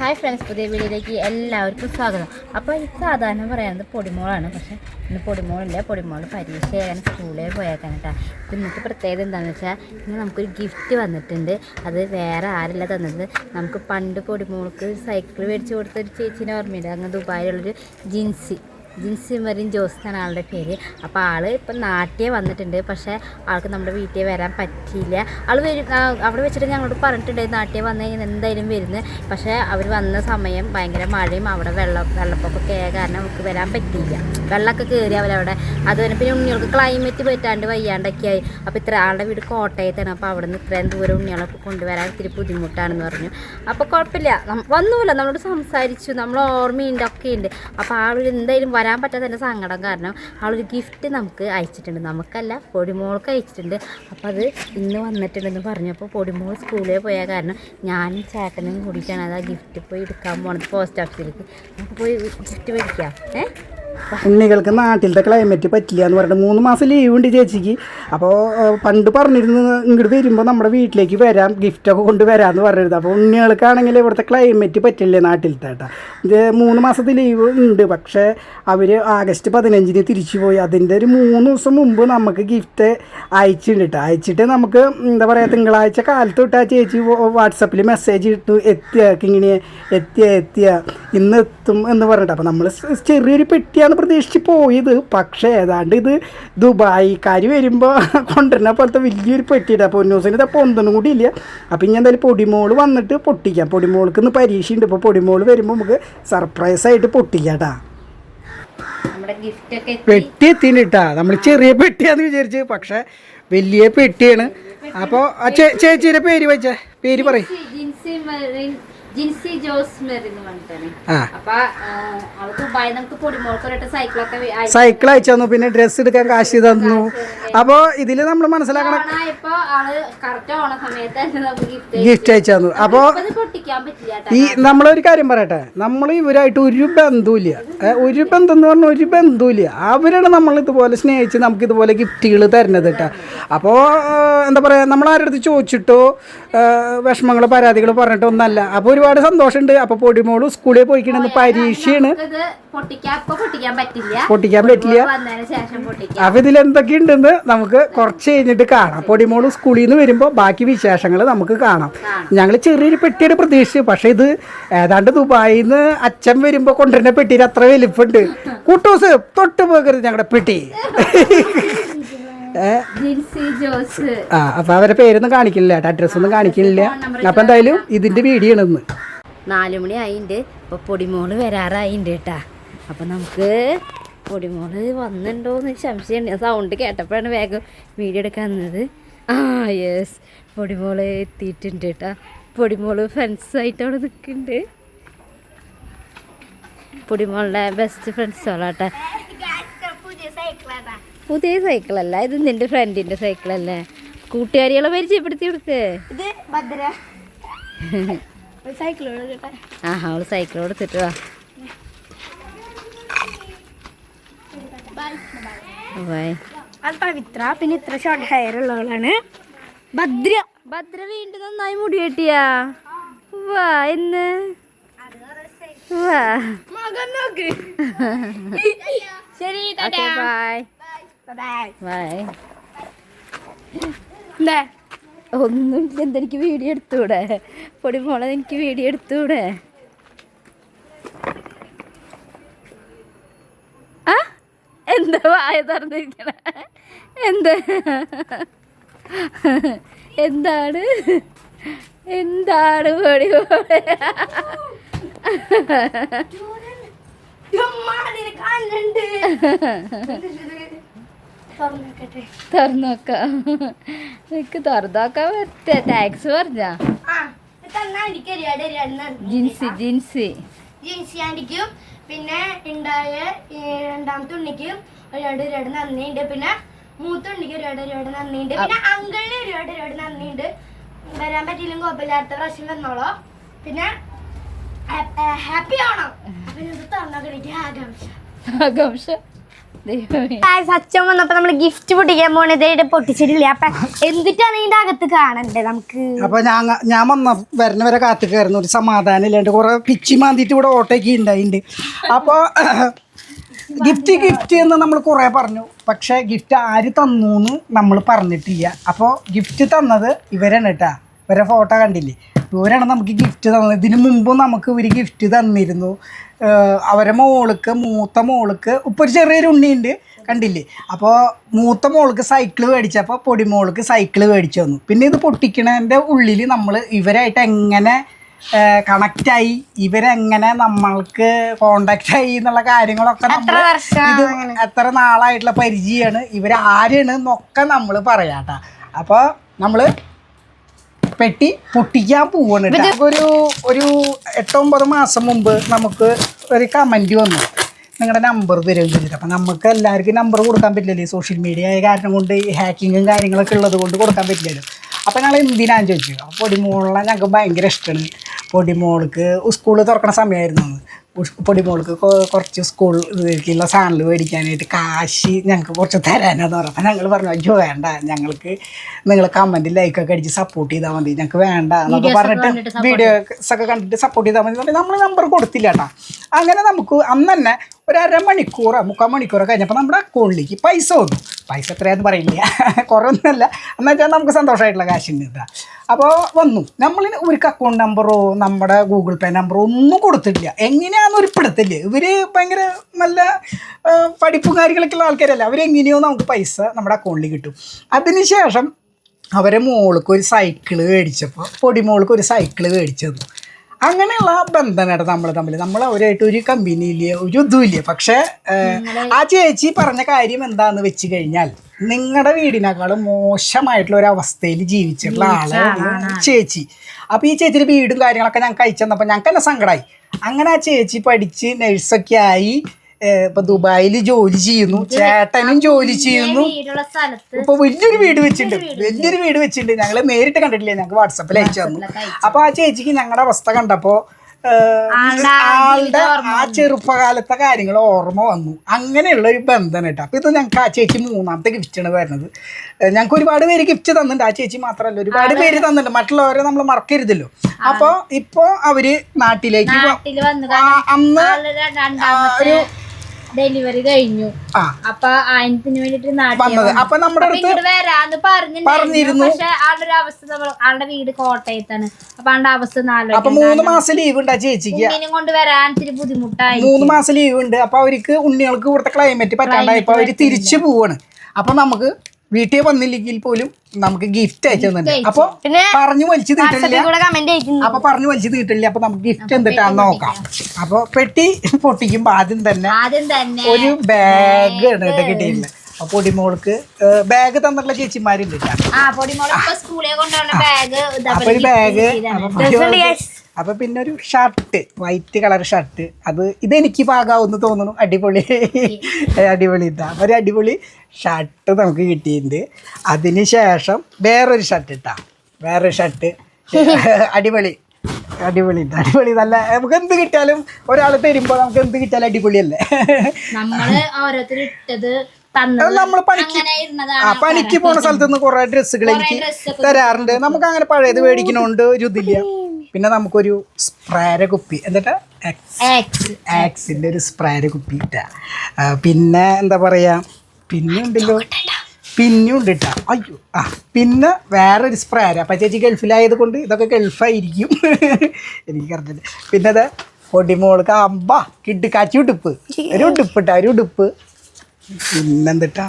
Hi friends, പുതിയ വീഡിയോയിലേക്ക് എല്ലാവർക്കും സ്വാഗതം. അപ്പോൾ ഈ സാധാരണ പറയുന്നത് പൊടിമോളാണ്. പക്ഷേ ഇന്ന് പൊടിമോളില്ല. പൊടിമോൾ പരീക്ഷ ചെയ്യാൻ സ്കൂളിൽ പോയേക്കാണ് കേട്ടോ. അപ്പോൾ ഇന്നത്തെ പ്രത്യേകത എന്താണെന്ന് വെച്ചാൽ ഇന്ന് നമുക്കൊരു ഗിഫ്റ്റ് വന്നിട്ടുണ്ട്. അത് വേറെ ആരല്ല തന്നത്, നമുക്ക് പണ്ട് പൊടിമോൾക്ക് സൈക്കിൾ മേടിച്ച് കൊടുത്തൊരു ചേച്ചീനെ ഓർമ്മയില്ല. അങ്ങ് ദുബായിലുള്ളൊരു ജിൻസി മെറിൻ ജോസ് എന്നാണ് ആളുടെ പേര്. അപ്പോൾ ആൾ ഇപ്പം നാട്ടിൽ വന്നിട്ടുണ്ട്. പക്ഷേ ആൾക്ക് നമ്മുടെ വീട്ടിൽ വരാൻ പറ്റിയില്ല. ആൾ വരും, അവിടെ വെച്ചിട്ട് ഞങ്ങളോട് പറഞ്ഞിട്ടുണ്ടായിരുന്നു നാട്ടിൽ വന്നു കഴിഞ്ഞാൽ എന്തായാലും വരുന്നത്. പക്ഷേ അവർ വന്ന സമയം ഭയങ്കര മഴയും അവിടെ വെള്ളപ്പൊക്കമൊക്കെ ആയ കാരണം നമുക്ക് വരാൻ പറ്റിയില്ല. വെള്ളമൊക്കെ കയറി അവരവിടെ. അതുവരെ പിന്നെ ഉണ്ണികൾക്ക് ക്ലൈമറ്റ് പറ്റാണ്ട് വയ്യാണ്ടൊക്കെ ആയി. അപ്പോൾ ഇത്ര ആളുടെ വീട് കോട്ടയത്താണ്. അപ്പോൾ അവിടെ നിന്ന് ഇത്രയും ദൂരം ഉണ്ണികളൊക്കെ കൊണ്ടുവരാൻ ഇത്തിരി ബുദ്ധിമുട്ടാണെന്ന് പറഞ്ഞു. അപ്പോൾ കുഴപ്പമില്ല, വന്നുമില്ല, നമ്മളോട് സംസാരിച്ചു, നമ്മൾ ഓർമ്മയുണ്ട്, ഒക്കെ ഉണ്ട്. അപ്പോൾ ആൾ എന്തായാലും വരാൻ പറ്റാത്തതിൻ്റെ സങ്കടം കാരണം ആളൊരു ഗിഫ്റ്റ് നമുക്ക് അയച്ചിട്ടുണ്ട്. നമുക്കല്ല, പൊടിമോൾക്ക് അയച്ചിട്ടുണ്ട്. അപ്പോൾ അത് ഇന്ന് വന്നിട്ടുണ്ടെന്ന് പറഞ്ഞപ്പോൾ പൊടിമോൾ സ്കൂളിൽ പോയ കാരണം ഞാനും ചേട്ടനും കൂടിയിട്ടാണ് അത് ആ ഗിഫ്റ്റ് പോയി എടുക്കാൻ പോകുന്നത് പോസ്റ്റ് ഓഫീസിലേക്ക്. നമുക്ക് പോയി ഗിഫ്റ്റ് മേടിക്കാം. ഉണ്ണികൾക്ക് നാട്ടിലത്തെ ക്ലൈമറ്റ് പറ്റില്ല എന്ന് പറഞ്ഞിട്ട് 3 മാസം ലീവ് ഉണ്ട് ചേച്ചിക്ക്. അപ്പോൾ പണ്ട് പറഞ്ഞിരുന്നു ഇങ്ങോട്ട് വരുമ്പോൾ നമ്മുടെ വീട്ടിലേക്ക് വരാം, ഗിഫ്റ്റൊക്കെ കൊണ്ട് വരാമെന്ന് പറഞ്ഞിരുന്നു. അപ്പോൾ ഉണ്ണികൾക്കാണെങ്കിൽ ഇവിടുത്തെ ക്ലൈമറ്റ് പറ്റില്ലേ നാട്ടിലത്തെ കേട്ടോ. ഇത് 3 മാസത്തെ ലീവ് ഉണ്ട്. പക്ഷേ അവർ ആഗസ്റ്റ് 15 തിരിച്ചു പോയി. അതിൻ്റെ ഒരു 3 ദിവസം മുമ്പ് നമുക്ക് ഗിഫ്റ്റ് അയച്ചിട്ടുണ്ട് കേട്ടോ. അയച്ചിട്ട് നമുക്ക് എന്താ പറയുക, തിങ്കളാഴ്ച കാലത്ത് തൊട്ട് ആ ചേച്ചി വാട്സപ്പിൽ മെസ്സേജ് ഇട്ടു, ഇങ്ങനെ എത്തിയ ഇന്ന് എത്തും എന്ന് പറഞ്ഞിട്ട്. അപ്പോൾ നമ്മൾ ചെറിയൊരു പെട്ടിയാണ് പ്രതീക്ഷിച്ച് പോയത്. പക്ഷേ ഏതാണ്ട് ഇത് ദുബായിക്കാർ വരുമ്പോൾ കൊണ്ടുവരുന്ന പോലത്തെ വലിയൊരു പെട്ടിയിട്ടാണ്. പൊന്നൂസിന് ഇതപ്പോൾ ഒന്നും കൂടി ഇല്ല. അപ്പോൾ ഇനി എന്തായാലും പൊടിമോൾ വന്നിട്ട് പൊട്ടിക്കാം. പൊടിമോൾക്ക് ഇന്ന് പരീക്ഷയുണ്ട്. ഇപ്പോൾ പൊടിമോൾ വരുമ്പോൾ നമുക്ക് സർപ്രൈസായിട്ട് പൊട്ടിക്കാം കേട്ടാ. പെട്ടി എത്തിയിട്ടാ. നമ്മൾ ചെറിയ പെട്ടിയാന്ന് വിചാരിച്ച്, പക്ഷേ വലിയ പെട്ടിയാണ്. അപ്പോൾ ചേച്ചിയുടെ പേര് വെച്ച പേര് പറയും. ജിൻസി ജോസ് മെറിൻ പറഞ്ഞിട്ടാണ്. സൈക്കിൾ അയച്ചു തന്നു, പിന്നെ ഡ്രസ്സ് എടുക്കാൻ കാശ് തന്നു. അപ്പോൾ ഇതിൽ നമ്മൾ മനസ്സിലാക്കണം, ഗിഫ്റ്റ് അയച്ചു തന്നു. അപ്പോൾ ഈ നമ്മളൊരു കാര്യം പറയട്ടെ, നമ്മൾ ഇവരായിട്ട് ഒരു ബന്ധവുമില്ല. ഒരു ബന്ധം എന്ന് പറഞ്ഞാൽ ഒരു ബന്ധവുമില്ല. അവരാണ് നമ്മൾ ഇതുപോലെ സ്നേഹിച്ച് നമുക്ക് ഇതുപോലെ ഗിഫ്റ്റുകൾ തരുന്നത് കേട്ടോ. അപ്പോൾ എന്താ പറയുക, നമ്മൾ ആരുടെ അടുത്ത് ചോദിച്ചിട്ടോ വിഷമങ്ങളോ പരാതികളോ പറഞ്ഞിട്ടോ ഒന്നല്ല. അപ്പോൾ ഒരുപാട് സന്തോഷമുണ്ട്. അപ്പോൾ പൊടിമോള് സ്കൂളിൽ പോയിക്കണെന്ന് പരീക്ഷയാണ്, പൊട്ടിക്കാൻ പറ്റില്ല. അപ്പോൾ ഇതിലെന്തൊക്കെ ഉണ്ടെന്ന് നമുക്ക് കുറച്ച് കഴിഞ്ഞിട്ട് കാണാം. പൊടിമോള് സ്കൂളിൽ നിന്ന് വരുമ്പോൾ ബാക്കി വിശേഷങ്ങൾ നമുക്ക് കാണാം. ഞങ്ങൾ ചെറിയൊരു പെട്ടിയുടെ പ്രതീക്ഷിച്ചു. പക്ഷേ ഇത് ഏതാണ്ട് ദുബായിൽ നിന്ന് അച്ഛൻ വരുമ്പോൾ കൊണ്ടുവരുന്ന പെട്ടിയിൽ അത്ര വലിപ്പുണ്ട്. കൂട്ടൂസ് തൊട്ട് പോകരുത് ഞങ്ങളുടെ പെട്ടി. അപ്പൊ അവരുടെ പേരൊന്നും കാണിക്കില്ല, അഡ്രസ്സൊന്നും കാണിക്കില്ല. അപ്പൊ എന്തായാലും ഇതിന്റെ വീഡിയോ ആണ് ഇന്ന്. 4 മണി ആയിണ്ട്. ഇപ്പൊ പൊടിമോള് വരാറായിണ്ട് കേട്ടാ. അപ്പൊ നമുക്ക് പൊടിമോള് വന്നിട്ടുണ്ടോന്ന് സംശയമുണ്ട്. സൗണ്ട് കേട്ടപ്പോഴാണ് വേഗം വീഡിയോ എടുക്കാൻ വന്നത്. യെസ്, പൊടിമോള് എത്തിയിട്ടുണ്ട് കേട്ടാ. പൊടിമോള് ഫ്രണ്ട്സായിട്ട് അവിടെ നിൽക്കുന്നുണ്ട്. പൊടിമോളുടെ ബെസ്റ്റ് ഫ്രണ്ട്സോളാട്ടെ. പുതിയ സൈക്കിളല്ല ഇത്, നിന്റെ ഫ്രണ്ടിന്റെ സൈക്കിളല്ലേ. കൂട്ടുകാരികളെ പരിചയപ്പെടുത്തി കൊടുക്ക്. അവള് സൈക്കിൾ കൊടുത്തിട്ട് വാ. പവിത്ര, പിന്നെ ഇത്ര ഷോർട്ട് ഹെയർ ഉള്ളവളാണ് ഭദ്ര. വീണ്ടും നന്നായി മുടി കെട്ടിയാ. വാ എന്ന് വാ. ശരി, ബൈ. ഒന്നും എന്തെനിക്ക് വീഡിയോ എടുത്തൂടെ പൊടിമോളെ, എനിക്ക് വീഡിയോ എടുത്തൂടെ? എന്താ വായ തുറന്നിരിക്കണ? എന്താണ് പൊടിമോളെ? തുറന്നോക്കാം. നിനക്ക് തുറന്നോക്കാൻ പറ്റേ? ടാക്സ് പറഞ്ഞാ ജിൻസി ആൻറ്റിക്കും പിന്നെ ഉണ്ടായ രണ്ടാമത്തെ ഉണ്ണിക്കും ഒരുപാട് നന്ദിയുണ്ട്. പിന്നെ മൂത്ത ഉണ്ണിക്ക് ഒരുപാട് നന്ദിയുണ്ട്. പിന്നെ അങ്കിളിന് ഒരുപാട് നന്ദിയുണ്ട്. വരാൻ പറ്റിയില്ലെങ്കിൽ കുഴപ്പമില്ല, അടുത്ത പ്രാവശ്യം വന്നോളോ. പിന്നെ ഹാപ്പി ആണോ? തുറന്നോക്കാൻ എനിക്ക് ആകാംക്ഷ. അച്ഛൻ വന്നപ്പോ നമ്മള് ഗിഫ്റ്റ് പൊട്ടിക്കാൻ പോണത് ഇവിടെ പൊട്ടിച്ചിട്ടില്ല. അപ്പൊ എന്തിട്ടാണ് ഇതിന്റെ അകത്ത് കാണണ്ടേ നമുക്ക്? അപ്പൊ ഞാൻ വരണവരെ കാത്തുക്കായിരുന്നു, ഒരു സമാധാനം ഇല്ലാണ്ട് കുറെ പിച്ചി മാന്തിട്ട് ഇവിടെ ഓട്ടേക്ക് ഉണ്ടായിട്ടുണ്ട്. അപ്പോൾ ഗിഫ്റ്റ് എന്ന് നമ്മൾ കുറേ പറഞ്ഞു, പക്ഷേ ഗിഫ്റ്റ് ആര് തന്നു എന്ന് നമ്മൾ പറഞ്ഞിട്ടില്ല. അപ്പോൾ ഗിഫ്റ്റ് തന്നത് ഇവരാണ് കേട്ടാ. ഇവരെ ഫോട്ടോ കണ്ടില്ലേ, ഇവരാണ് നമുക്ക് ഗിഫ്റ്റ് തന്നത്. ഇതിനു മുമ്പും നമുക്ക് ഇവർ ഗിഫ്റ്റ് തന്നിരുന്നു. അവരെ മൂത്ത മോൾക്ക് ഇപ്പോൾ ഒരു ചെറിയൊരു ഉണ്ണിയുണ്ട് കണ്ടില്ലേ. അപ്പോൾ മൂത്ത മോൾക്ക് സൈക്കിള് മേടിച്ചപ്പോൾ പൊടിമോൾക്ക് സൈക്കിള് മേടിച്ചു തന്നു. പിന്നെ ഇത് പൊട്ടിക്കണതിൻ്റെ ഉള്ളിൽ നമ്മൾ ഇവരായിട്ട് എങ്ങനെ കണക്റ്റായി, ഇവരെങ്ങനെ നമ്മൾക്ക് കോണ്ടാക്റ്റായി എന്നുള്ള കാര്യങ്ങളൊക്കെ നമ്മൾ ഇത് എത്ര നാളായിട്ടുള്ള പരിചയമാണ്, ഇവരാരാണ് എന്നൊക്കെ നമ്മൾ പറയാട്ടോ. അപ്പോൾ നമ്മൾ പെട്ടി പൊട്ടിക്കാൻ പോവാണ്. ഒരു 8-9 മാസം മുമ്പ് നമുക്ക് ഒരു കമൻറ്റ് വന്നു, നിങ്ങളുടെ നമ്പർ തരുമെന്ന് ചോദിച്ചിട്ട്. അപ്പം നമുക്ക് എല്ലാവർക്കും നമ്പർ കൊടുക്കാൻ പറ്റില്ലല്ലോ, സോഷ്യൽ മീഡിയ ആയ കാരണം കൊണ്ട് ഹാക്കിങ്ങും കാര്യങ്ങളൊക്കെ ഉള്ളത് കൊണ്ട് കൊടുക്കാൻ പറ്റില്ലല്ലോ. അപ്പോൾ ഞങ്ങൾ എന്തിനാന്ന് ചോദിച്ചു. അപ്പോൾ പൊടിമോളെ ഞങ്ങൾക്ക് ഭയങ്കര ഇഷ്ടമാണ്. പൊടിമോൾക്ക് സ്കൂൾ തുറക്കണ സമയമായിരുന്നു. പൊടിമോൾക്ക് കുറച്ച് സ്കൂളിലേക്കുള്ള സാധനങ്ങൾ മേടിക്കാനായിട്ട് കാശ് ഞങ്ങൾക്ക് കുറച്ച് തരാനാന്ന് പറഞ്ഞു. അപ്പം ഞങ്ങൾ പറഞ്ഞു അയ്യോ വേണ്ട, ഞങ്ങൾക്ക് നിങ്ങൾ കമൻറ്റ് ലൈക്കൊക്കെ അടിച്ച് സപ്പോർട്ട് ചെയ്താൽ മതി, ഞങ്ങൾക്ക് വേണ്ട എന്നൊക്കെ പറഞ്ഞിട്ട് വീഡിയോസൊക്കെ കണ്ടിട്ട് സപ്പോർട്ട് ചെയ്താൽ മതി. നമ്മൾ നമ്പർ കൊടുത്തില്ല കേട്ടോ. അങ്ങനെ നമുക്ക് അന്ന് തന്നെ ഒരു 3/4 മണിക്കൂർ കഴിഞ്ഞപ്പോൾ നമ്മുടെ അക്കൗണ്ടിലേക്ക് പൈസ വന്നു. പൈസ എത്രയാന്ന് പറയില്ല, കുറവൊന്നുമല്ല, എന്നുവെച്ചാൽ നമുക്ക് സന്തോഷമായിട്ടുള്ള കാശുണ്ട് കേട്ടോ. അപ്പോൾ വന്നു. നമ്മൾ ഒരു അക്കൗണ്ട് നമ്പറോ നമ്മുടെ ഗൂഗിൾ പേ നമ്പറോ ഒന്നും കൊടുത്തിട്ടില്ല. എങ്ങനെയാണെന്ന് ഒരു പിടുത്തില്ല. ഇവർ ഭയങ്കര നല്ല പഠിപ്പും കാര്യങ്ങളൊക്കെ ഉള്ള ആൾക്കാരല്ല. അവരെങ്ങനെയോ നമുക്ക് പൈസ നമ്മുടെ അക്കൗണ്ടിൽ കിട്ടും. അതിനുശേഷം അവരെ മോൾക്ക് ഒരു സൈക്കിള് മേടിച്ചപ്പോൾ പൊടിമോൾക്ക് ഒരു സൈക്കിള് മേടിച്ചു തന്നു. അങ്ങനെയുള്ള ബന്ധനാണ് നമ്മൾ അവരായിട്ട് ഒരു കമ്പനിയില്ല, ഒരു ഇതുമില്ല. പക്ഷേ ആ ചേച്ചി പറഞ്ഞ കാര്യം എന്താന്ന് വെച്ച് കഴിഞ്ഞാൽ, നിങ്ങളുടെ വീടിനേക്കാളും മോശമായിട്ടുള്ള ഒരു അവസ്ഥയിൽ ജീവിച്ചിട്ടുള്ള ആളാണ് ചേച്ചി. അപ്പോൾ ഈ ചേച്ചിയുടെ വീടും കാര്യങ്ങളൊക്കെ ഞങ്ങൾക്ക് അയച്ചു തന്നപ്പോൾ ഞങ്ങൾക്ക് തന്നെ സങ്കടമായി. അങ്ങനെ ആ ചേച്ചി പഠിച്ച് നഴ്സൊക്കെ ആയി ഇപ്പൊ ദുബായിൽ ജോലി ചെയ്യുന്നു, ചേട്ടനും ജോലി ചെയ്യുന്നു. ഇപ്പൊ വലിയൊരു വീട് വെച്ചിട്ടുണ്ട്. ഞങ്ങള് നേരിട്ട് കണ്ടിട്ടില്ലേ, ഞങ്ങൾക്ക് വാട്സപ്പിൽ അയച്ചു തന്നു. അപ്പൊ ആ ചേച്ചിക്ക് ഞങ്ങളുടെ അവസ്ഥ കണ്ടപ്പോ ആളുടെ ആ ചെറുപ്പകാലത്തെ കാര്യങ്ങൾ ഓർമ്മ വന്നു. അങ്ങനെയുള്ള ഒരു ബന്ധം കേട്ടോ. അപ്പൊ ഇത് ഞങ്ങൾക്ക് ആ ചേച്ചി 3ാമത്തെ ഗിഫ്റ്റാണ് വരുന്നത്. ഞങ്ങൾക്ക് ഒരുപാട് പേര് ഗിഫ്റ്റ് തന്നിട്ടുണ്ട്. ആ ചേച്ചി മാത്രമല്ല, ഒരുപാട് പേര് തന്നിട്ടുണ്ട്. മറ്റുള്ളവരെ നമ്മൾ മറക്കരുതല്ലോ. അപ്പൊ ഇപ്പൊ അവര് നാട്ടിലേക്ക് അന്ന് ഒരു ഡെലിവറി കഴിഞ്ഞു. അപ്പൊ അതിന് വേണ്ടിട്ട് വന്നത്. അപ്പൊ നമ്മുടെ അടുത്ത് വരാന്ന് പറഞ്ഞിരുന്നു. പക്ഷെ ആളുടെ ഒരു അവസ്ഥ, ആളുടെ വീട് കോട്ടയത്താണ്. അപ്പൊ ആളുടെ അവസ്ഥ അപ്പൊ 3 മാസം ലീവ് ഉണ്ട് ആ ചേച്ചിക്ക്. ഉണ്ണിനെ കൊണ്ട് വരാൻ ഇത്തിരി ബുദ്ധിമുട്ടായി. 3 മാസം ലീവ് ഉണ്ട്. അപ്പൊ അവർക്ക് ഉണ്ണികൾക്ക് ഇവിടുത്തെ ക്ലൈമറ്റ് പറ്റാണ്ടായപ്പോ അവര് തിരിച്ചു പോവാണ്. അപ്പൊ നമുക്ക് വീട്ടിൽ വന്നില്ലെങ്കിൽ പോലും നമുക്ക് ഗിഫ്റ്റ് അയച്ചു തന്നിട്ടുണ്ട്. അപ്പൊ പറഞ്ഞു വലിച്ചു നീട്ടില്ല. അപ്പൊ നമുക്ക് ഗിഫ്റ്റ് എന്തിട്ടാന്ന് നോക്കാം. അപ്പൊ പെട്ടി പൊട്ടിക്കുമ്പോ ആദ്യം തന്നെ ഒരു ബാഗ് ആണ് കിട്ടിയില്ല. പൊടിമോൾക്ക് ബാഗ് തന്നിട്ടുള്ള ചേച്ചിമാരുണ്ട്. അപ്പൊ ഒരു ബാഗ്, അപ്പൊ പിന്നെ ഒരു ഷർട്ട്, വൈറ്റ് കളർ ഷർട്ട്. ഇതെനിക്ക് പാകാവെന്ന് തോന്നുന്നു. അടിപൊളി ഇതാ. ഒരു അടിപൊളി ഷർട്ട് നമുക്ക് കിട്ടിയിട്ടുണ്ട്. അതിന് ശേഷം വേറൊരു ഷർട്ട് അടിപൊളി നല്ല. നമുക്ക് എന്ത് കിട്ടിയാലും ഒരാൾ തരുമ്പോൾ നമുക്ക് എന്ത് കിട്ടിയാലും അടിപൊളിയല്ലേ. നമ്മൾ പണിക്ക് പോണ സ്ഥലത്ത് നിന്ന് കുറെ ഡ്രസ്സുകൾ എനിക്ക് തരാറുണ്ട്. നമുക്ക് അങ്ങനെ പഴയത് മേടിക്കണോണ്ട് ഒരു ഇതില്ല. പിന്നെ നമുക്കൊരു സ്പ്രേര കുപ്പി, എന്നിട്ട് ആക്സിന്റെ ഒരു സ്പ്രേര കുപ്പി ഇട്ടാ. പിന്നെ എന്താ പറയാ, പിന്നെ ഉണ്ട് കേട്ടാ. അയ്യോ പിന്നെ വേറൊരു സ്പ്രേര. അപ്പം ചേച്ചി ഗൾഫിലായത് കൊണ്ട് ഇതൊക്കെ ഗൾഫായിരിക്കും, എനിക്കറിഞ്ഞില്ല. പിന്നെ അത് പൊടിമോൾക്ക് കിടുക്കാച്ചി ഉടുപ്പ്, ഒരു ഉടുപ്പ്. പിന്നെന്തിട്ടാ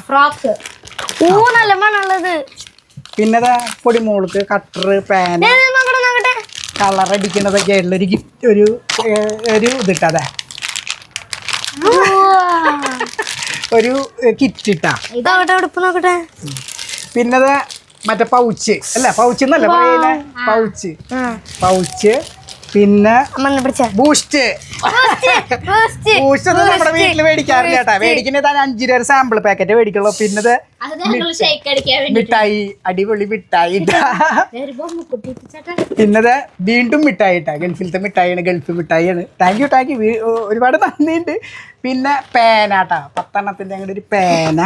പിന്നെ പൊടിമോൾക്ക് കട്ടർ, പാൻ, കളർ അടിക്കണതൊക്കെ ഉള്ളൊരു ഗിഫ്റ്റ്, ഒരു ഇതിട്ടതെ ഒരു കിറ്റ് ഇട്ടാ. പിന്നെ മറ്റേ പൗച്ച് എന്നല്ല പറയുന്നേ, പൗച്ച്. പിന്നെ അമ്മ പിടിച്ച ബൂസ്റ്റ് ബൂസ്റ്റ് ഒന്നും നമ്മുടെ വീട്ടിൽ മേടിക്കാറില്ല കേട്ടാ. മേടിക്കുന്നത് 5 രൂപ സാമ്പിൾ പാക്കറ്റ് മേടിക്കുള്ളൂ. പിന്നെ മിഠായി, അടിപൊളി മിഠായി. പിന്നത് വീണ്ടും മിഠായി ഇട്ടാ. ഗൾഫിലത്തെ മിഠായിയാണ്, ഗൾഫ് മിഠായിയാണ്. താങ്ക് യു ഒരുപാട് നന്ദിയുണ്ട്. പിന്നെ പേനാട്ടാ, 10 എണ്ണത്തിന്റെ അങ്ങനെ ഒരു പേന.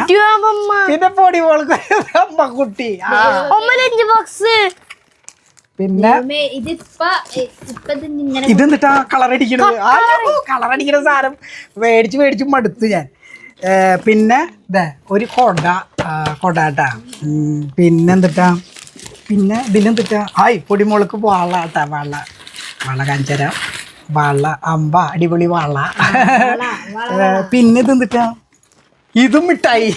പിന്നെ പൊടി മോൾക്ക് അമ്മക്കുട്ടി. പിന്നെ ഇതെന്നിട്ടാ കളറടിക്കണത്. കളറടിക്കണ സാധനം മേടിച്ച് മടുത്തു ഞാൻ. പിന്നെ ഇതേ ഒരു കൊടാട്ടാ. പിന്നെ എന്തിട്ടാ, പിന്നെ ഇതിലെന്തിട്ടാ, പൊടിമുളക്ക് വാളാട്ടാ. വള കാഞ്ചര, വള അമ്പ, അടിപൊളി വള. പിന്നെ ഇതെന്തിട്ടാ, ഇതും മിഠായി.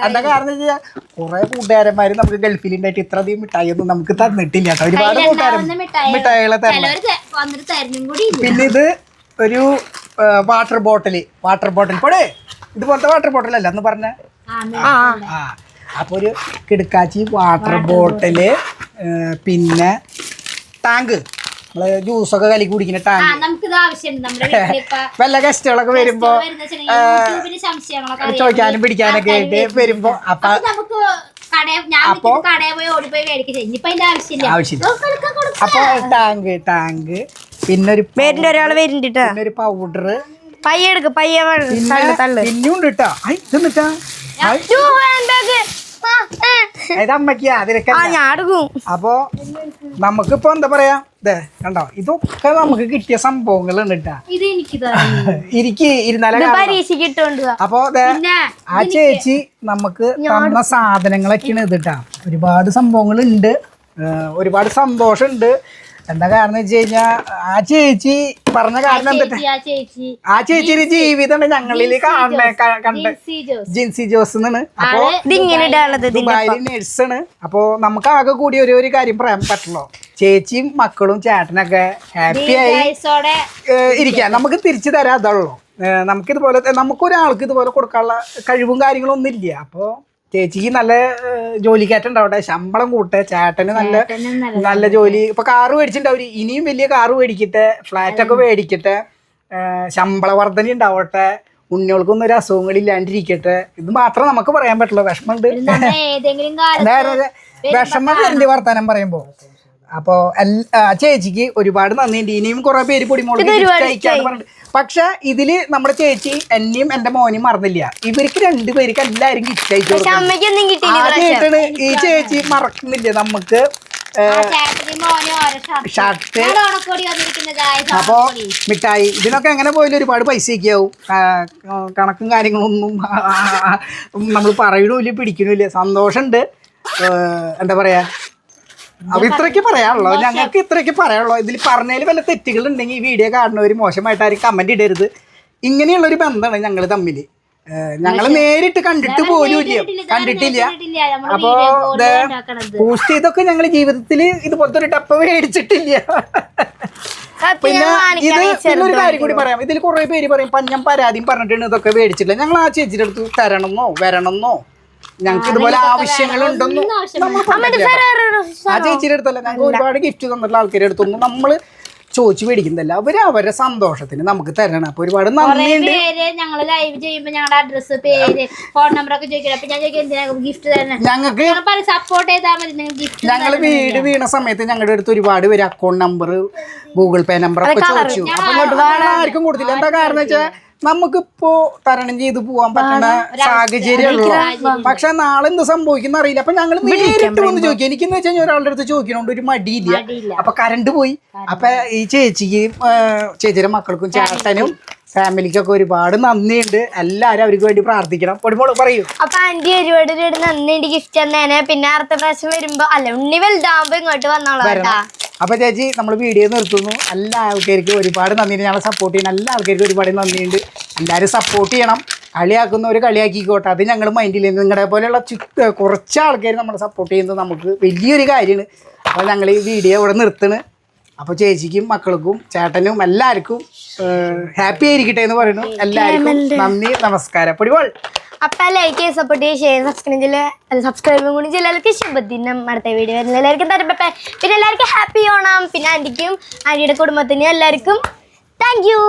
എന്താ കാരണം വെച്ചാൽ കുറെ കൂട്ടുകാരന്മാര് നമുക്ക് ഗൾഫിലുണ്ടായിട്ട് ഇത്രയധികം മിഠായി ഒന്നും നമുക്ക് തന്നിട്ടില്ല കേട്ടോ. ഒരുപാട് മിഠായികളെ തരണം. പിന്നെ ഇത് ഒരു വാട്ടർ ബോട്ടിൽ പോടെ, ഇതുപോലത്തെ വാട്ടർ ബോട്ടിൽ അല്ല എന്ന് പറഞ്ഞ. അപ്പൊ ഒരു കിടക്കാച്ചി വാട്ടർ ബോട്ടില്. പിന്നെ ടാങ്ക്, നമ്മള് ജ്യൂസൊക്കെ കലക്കി കുടിക്കുന്ന ടാങ്ക്. വല്ല ഗസ്റ്റുകളൊക്കെ വരുമ്പോ ചോദിക്കാനും പിടിക്കാനൊക്കെ ആയിട്ട് വരുമ്പോ ആവശ്യമില്ല. അപ്പൊ ടാങ്ക് പിന്നെ ഒരു പൗഡർ പിന്നെയുണ്ട് കേട്ടോ. ഇതെന്നിട്ടാ ഇതമ്മക്കാ അതിലൊക്കെ. അപ്പൊ നമുക്കിപ്പോ എന്താ പറയാ, കണ്ടോ, ഇതൊക്കെ നമുക്ക് കിട്ടിയ സംഭവങ്ങളുണ്ട് കേട്ടാ. അപ്പൊ ആ ചേച്ചി നമുക്ക് തന്ന സാധനങ്ങളൊക്കെയാണ് ഇതിട്ടാ. ഒരുപാട് സംഭവങ്ങളുണ്ട്, ഒരുപാട് സന്തോഷമുണ്ട്. എന്താ കാരണം വെച്ച് കഴിഞ്ഞാ ആ ചേച്ചി പറഞ്ഞ കാരണം എന്താ, ആ ചേച്ചിയുടെ ജീവിതമാണ് ഞങ്ങളിൽ കണ്ട്. ജിൻസി ജോസ് എന്നാണ്. അപ്പൊ ദുബായില് നേഴ്സാണ്. അപ്പൊ നമുക്ക് ആകെ കൂടി ഒരു കാര്യം പറയാൻ പറ്റുള്ളൂ, ചേച്ചിയും മക്കളും ചേട്ടനൊക്കെ ഹാപ്പിയായി ഇരിക്കാം. നമുക്ക് തിരിച്ചു തരാം അതുള്ളൂ. നമുക്കിതുപോലെ നമുക്കൊരാൾക്ക് ഇതുപോലെ കൊടുക്കാനുള്ള കഴിവും കാര്യങ്ങളും ഒന്നും ഇല്ല. അപ്പോൾ ചേച്ചിക്ക് നല്ല ജോലിക്കയറ്റുണ്ടാവട്ടെ, ശമ്പളം കൂട്ടെ, ചേട്ടന് നല്ല ജോലി. ഇപ്പൊ കാറ് മേടിച്ചിട്ടുണ്ടാവും, ഇനിയും വലിയ കാറ് മേടിക്കട്ടെ, ഫ്ലാറ്റൊക്കെ മേടിക്കട്ടെ, ശമ്പള വർധന ഉണ്ടാവട്ടെ, ഉണ്ണികൾക്കൊന്നും ഒരു അസുഖങ്ങളില്ലാണ്ടിരിക്കട്ടെ. ഇത് മാത്രം നമുക്ക് പറയാൻ പറ്റുള്ളൂ. വിഷമമുണ്ട്, വിഷമം വരേണ്ടി വർത്താനം പറയുമ്പോ. അപ്പൊ ചേച്ചിക്ക് ഒരുപാട് നന്ദിയുണ്ട്. ഇനിയും കുറെ പേര് പൊടിമോള് അയക്കാന്ന് പറഞ്ഞിട്ട്. പക്ഷെ ഇതില് നമ്മുടെ ചേച്ചി എന്നെയും എന്റെ മോനെയും മറന്നില്ല. ഇവർക്ക് രണ്ടുപേർക്ക് എല്ലാരും ഗിഫ്റ്റ് അയച്ചു. ഈ ചേച്ചി മറക്കുന്നില്ല നമുക്ക് ഷർട്ട്. അപ്പോ മിഠായി ഇതിനൊക്കെ എങ്ങനെ പോയാലും ഒരുപാട് പൈസയൊക്കെ ആവും. കണക്കും കാര്യങ്ങളൊന്നും നമ്മൾ പറയണില്ല, പിടിക്കണില്ല. സന്തോഷമുണ്ട്. എന്താ പറയാ, അപ്പൊ ഇത്രയ്ക്ക് പറയാനുള്ളൂ, ഞങ്ങൾക്ക് ഇത്രയ്ക്ക് പറയാനുള്ളൂ. ഇതിൽ പറഞ്ഞതിൽ വല്ല തെറ്റുകൾ ഉണ്ടെങ്കിൽ ഈ വീഡിയോ കാണുന്നവർ മോശമായിട്ട് ആരും കമന്റ് ഇടരുത്. ഇങ്ങനെയുള്ളൊരു ബന്ധമാണ് ഞങ്ങൾ തമ്മിൽ. ഞങ്ങൾ നേരിട്ട് കണ്ടിട്ട് പോലും കണ്ടിട്ടില്ല. അപ്പോ പോസ്റ്റ് ചെയ്തൊക്കെ ഞങ്ങൾ ജീവിതത്തിൽ ഇതുപോലത്തെ ഒരു ടപ്പ് മേടിച്ചിട്ടില്ല. പിന്നെ ഒരു കാര്യം കൂടി പറയാം. ഇതിൽ കുറെ പേര് പറയും ഞാൻ പരാതിയും പറഞ്ഞിട്ടുണ്ട് ഇതൊക്കെ മേടിച്ചിട്ടില്ല. ഞങ്ങൾ ആ ചേച്ചിയുടെ അടുത്ത് തരണമെന്നോ വരണമെന്നോ ഞങ്ങൾക്ക് ഇതുപോലെ ആവശ്യങ്ങളുണ്ടെന്നും ആ ചേച്ചിയുടെ അടുത്തല്ല, ഞങ്ങൾക്ക് ഒരുപാട് ഗിഫ്റ്റ് തന്നിട്ടുള്ള ആൾക്കാരുടെ അടുത്തൊന്നും നമ്മള് ചോദിച്ചു മേടിക്കുന്നതല്ല. അവരുടെ സന്തോഷത്തിന് നമുക്ക് തരണം. അപ്പൊ ഒരുപാട് നന്ദിയുണ്ട്. ഞങ്ങള് ലൈവ് ചെയ്യുമ്പോ ഞങ്ങളുടെ അഡ്രസ്, പേര്, ഫോൺ നമ്പർ ഒക്കെ ചോദിക്കണം. അപ്പൊ ഞാൻ ചോദിക്കാം ഗിഫ്റ്റ് തരണം. ഞങ്ങൾക്ക് സപ്പോർട്ട് ചെയ്താൽ മതി. ഞങ്ങള് വീട് വീണ സമയത്ത് ഞങ്ങളുടെ അടുത്ത് ഒരുപാട് പേര് account number, Google Pay number ഒക്കെ ചോദിച്ചു. അപ്പൊ ആർക്കും കൊടുത്തില്ല. എന്താ കാരണം വെച്ചാൽ നമുക്കിപ്പോ തരണം ചെയ്ത് പോവാൻ പറ്റുന്ന സാഹചര്യമുള്ളൂ. പക്ഷെ നാളെ എന്ത് സംഭവിക്കുന്ന അറിയില്ല. അപ്പൊ ഞങ്ങൾ നേരിട്ട് വന്ന് ചോദിക്കും. എനിക്കെന്ന് വെച്ചാൽ ഒരാളുടെ അടുത്ത് ചോദിക്കണോണ്ട് ഒരു മടിയില്ല. അപ്പൊ കറണ്ട് പോയി. അപ്പൊ ഈ ചേച്ചിയുടെ മക്കൾക്കും ചേട്ടനും ഫാമിലിക്കൊക്കെ ഒരുപാട് നന്ദിയുണ്ട്. എല്ലാരും അവർക്ക് വേണ്ടി പ്രാർത്ഥിക്കണം. പൊടിമോള് പറയൂ. അപ്പൊ ആന്റി ഒരുപാട് നന്ദിയുണ്ട് ഗിഫ്റ്റ് തന്നേനെ. പിന്നെ അടുത്ത പ്രാവശ്യം വരുമ്പോ ഉണ്ണി വലുതാകുമ്പോ ഇങ്ങോട്ട് വന്നോളാം. അപ്പൊ ചേച്ചി നമ്മൾ വീഡിയോ നിർത്തുന്നു. എല്ലാ ആൾക്കാർക്കും ഒരുപാട് നന്ദിയുണ്ട്. ഞങ്ങളെ സപ്പോർട്ട് ചെയ്യുന്ന എല്ലാ ആൾക്കാർക്കും ഒരുപാട് നന്ദിയുണ്ട്. എല്ലാവരും സപ്പോർട്ട് ചെയ്യണം. കളിയാക്കുന്നവർ കളിയാക്കിക്കോട്ടെ, അത് ഞങ്ങൾ മൈൻഡിൽ. നിങ്ങളുടെ പോലെയുള്ള കുറച്ച് ആൾക്കാർ നമ്മളെ സപ്പോർട്ട് ചെയ്യുന്നത് നമുക്ക് വലിയൊരു കാര്യമാണ്. അപ്പോൾ ഞങ്ങൾ ഈ വീഡിയോ ഇവിടെ നിർത്തണ്. അപ്പോൾ ചേച്ചിക്കും മക്കൾക്കും ചേട്ടനും എല്ലാവർക്കും ഹാപ്പി ആയിരിക്കട്ടെ എന്ന് പറയുന്നു. എല്ലാവർക്കും നന്ദി, നമസ്കാരം. പൊടിപോൾ. അപ്പൊ ലൈക്ക് ചെയ്ത് സപ്പോർട്ട് ചെയ്ത് ഷെയർ സബ്സ്ക്രൈബും കൂടി എല്ലാവർക്കും ശുഭദിനം. അടുത്ത വീഡിയോ വരുന്ന എല്ലാവർക്കും തരപ്പേ. പിന്നെ എല്ലാവർക്കും ഹാപ്പി ഓണം. പിന്നെ ആൻറ്റിക്കും ആൻറ്റിയുടെ കുടുംബത്തിനും എല്ലാവർക്കും താങ്ക് യു.